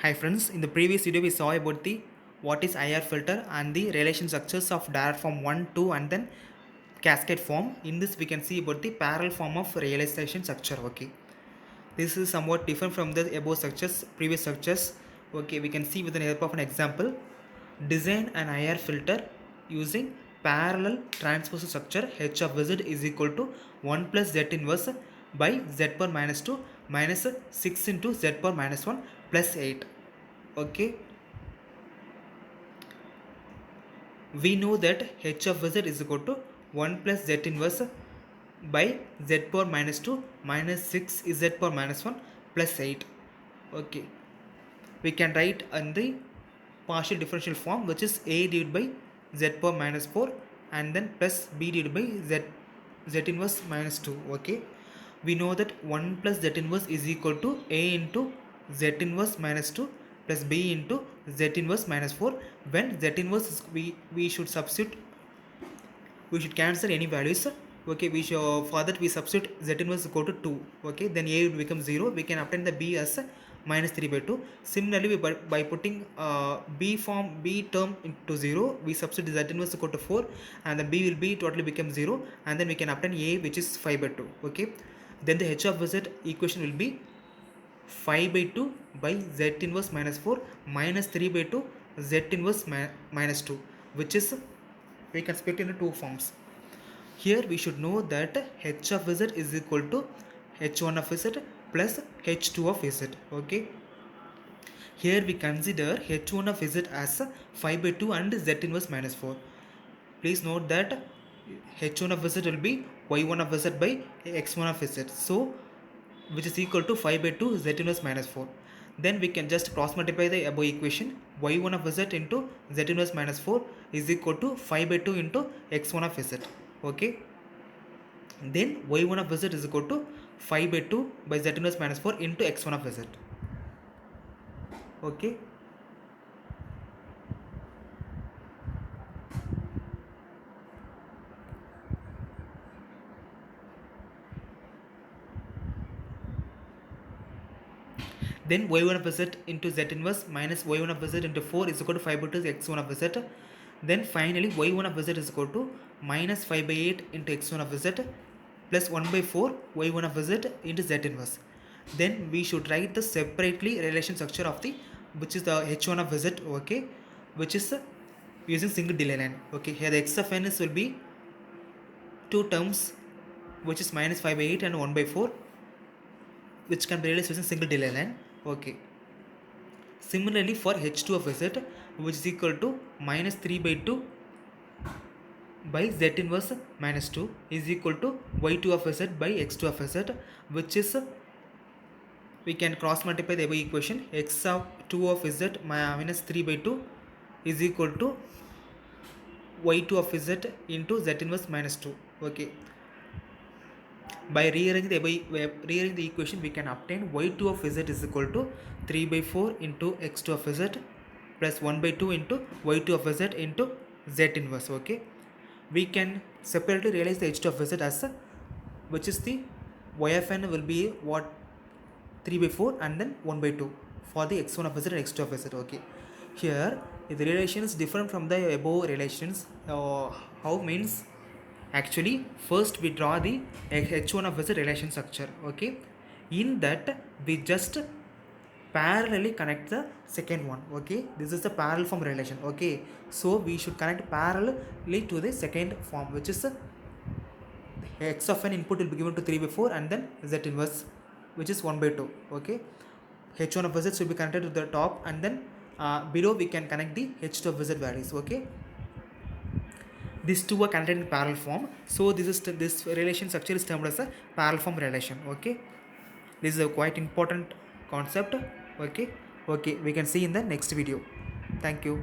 Hi friends, in the previous video we saw about the what is IR filter and the relation structures of direct form 1, 2 and then cascade form. In this we can see about the parallel form of realization structure. Okay, this is somewhat different from the above structures, previous structures. Okay, we can see with the help of an example. Design an IR filter using parallel transversal structure h of z is equal to 1 plus z inverse by z power minus 2 minus 6 into z power minus 1 plus 8. Okay, we know that h of z is equal to 1 plus z inverse by z power minus 2 minus 6 is z power minus 1 plus 8. Okay, we can write in the partial differential form, which is a divided by z power minus 4 and then plus b divided by z inverse minus 2. Okay, we know that 1 plus z inverse is equal to a into z inverse minus 2 plus b into z inverse minus 4. When z inverse is, we should substitute, we should cancel any values. Okay, we should, for that we substitute z inverse equal to 2. Okay, then a will become 0. We can obtain the b as minus 3 by 2. Similarly, by putting b term into 0, we substitute z inverse equal to 4 and then b will be totally become 0 and then we can obtain a which is 5 by 2. Okay, then the h of z equation will be 5 by 2 by z inverse minus 4 minus 3 by 2 z inverse minus 2, which is we can split into two forms. Here we should know that h of z is equal to h1 of z plus h2 of z. Okay, here we consider h1 of z as 5 by 2 and z inverse minus 4. Please note that h1 of z will be y1 of z by x1 of z, so which is equal to 5 by 2 z inverse minus 4. Then we can just cross multiply the above equation. Y1 of z into z inverse minus 4 is equal to 5 by 2 into x1 of z. Okay, then y1 of z is equal to 5 by 2 by z inverse minus 4 into x1 of z. Okay, then y1 of z into z inverse minus y1 of z into 4 is equal to 5 by 2 x1 of z. Then finally y1 of z is equal to minus 5 by 8 into x1 of z plus 1 by 4 y1 of z into z inverse. Then we should write the separately relation structure of the, which is the h1 of z. Okay, which is using single delay line. Okay, here the x of n is will be two terms, which is minus 5 by 8 and 1 by 4, which can be realized using single delay line. Okay, similarly for h2 of z, which is equal to minus 3 by 2 by z inverse minus 2 is equal to y2 of z by x2 of z, which is we can cross multiply the above equation. X of 2 of z minus 3 by 2 is equal to y2 of z into z inverse minus 2. Okay, by rearranging the equation, we can obtain y2 of z is equal to 3 by 4 into x2 of z plus 1 by 2 into y2 of z into z inverse. Okay, we can separately realize the h2 of z as which is the y of n will be what 3 by 4 and then 1 by 2 for the x1 of z and x2 of z. Okay, here the relation is different from the above relations. How means, actually first we draw the h1 of z relation structure. Okay, in that we just parallelly connect the second one. Okay, this is the parallel form relation. Okay, so we should connect parallelly to the second form, which is x of n input will be given to 3 by 4 and then z inverse, which is 1 by 2. Okay, h1 of z should be connected to the top and then below we can connect the h2 of z values. Okay, these two are connected in parallel form, so this relation structure is termed as a parallel form relation. Okay, this is a quite important concept. Okay, we can see in the next video. Thank you.